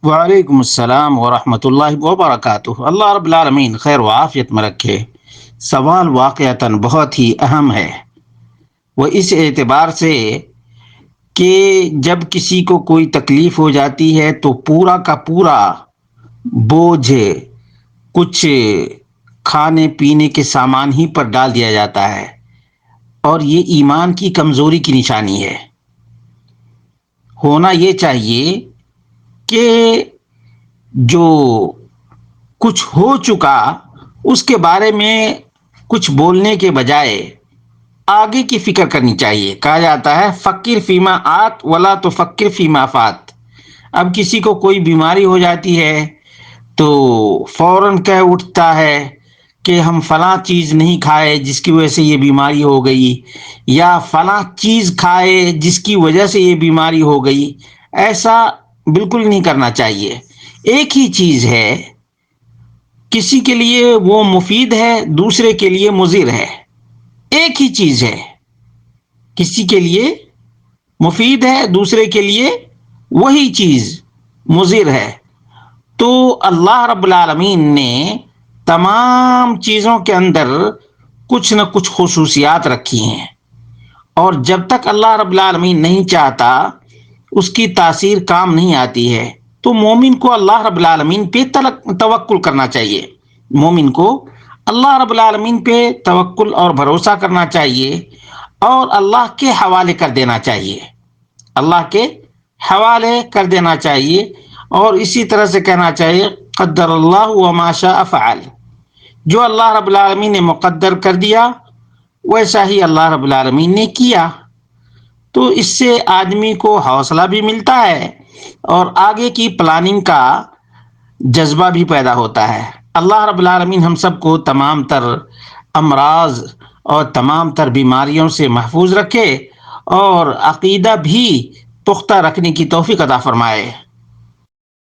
وعلیکم السلام ورحمۃ اللہ وبرکاتہ۔ اللہ رب العالمین خیر و عافیت میں رکھے۔ سوال واقعتاً بہت ہی اہم ہے، وہ اس اعتبار سے کہ جب کسی کو کوئی تکلیف ہو جاتی ہے تو پورا کا پورا بوجھ کچھ کھانے پینے کے سامان ہی پر ڈال دیا جاتا ہے، اور یہ ایمان کی کمزوری کی نشانی ہے۔ ہونا یہ چاہیے کہ جو کچھ ہو چکا اس کے بارے میں کچھ بولنے کے بجائے آگے کی فکر کرنی چاہیے۔ کہا جاتا ہے فکر فیما آت ولا تو فکر فیما فات۔ اب کسی کو کوئی بیماری ہو جاتی ہے تو فوراً کہہ اٹھتا ہے کہ ہم فلاں چیز نہیں کھائے جس کی وجہ سے یہ بیماری ہو گئی، یا فلاں چیز کھائے جس کی وجہ سے یہ بیماری ہو گئی۔ ایسا بالکل نہیں کرنا چاہیے۔ ایک ہی چیز ہے، کسی کے لیے وہ مفید ہے، دوسرے کے لیے مضر ہے۔ ایک ہی چیز ہے، کسی کے لیے مفید ہے، دوسرے کے لیے وہی چیز مضر ہے۔ تو اللہ رب العالمین نے تمام چیزوں کے اندر کچھ نہ کچھ خصوصیات رکھی ہیں، اور جب تک اللہ رب العالمین نہیں چاہتا اس کی تاثیر کام نہیں آتی ہے۔ تو مومن کو اللہ رب العالمین پہ توکل کرنا چاہیے۔ مومن کو اللہ رب العالمین پہ توکل اور بھروسہ کرنا چاہیے، اور اللہ کے حوالے کر دینا چاہیے۔ اللہ کے حوالے کر دینا چاہیے، اور اسی طرح سے کہنا چاہیے قدر اللہ وما شاء فعل۔ جو اللہ رب العالمین نے مقدر کر دیا ویسا ہی اللہ رب العالمین نے کیا۔ تو اس سے آدمی کو حوصلہ بھی ملتا ہے، اور آگے کی پلاننگ کا جذبہ بھی پیدا ہوتا ہے۔ اللہ رب العالمین ہم سب کو تمام تر امراض اور تمام تر بیماریوں سے محفوظ رکھے، اور عقیدہ بھی پختہ رکھنے کی توفیق عطا فرمائے۔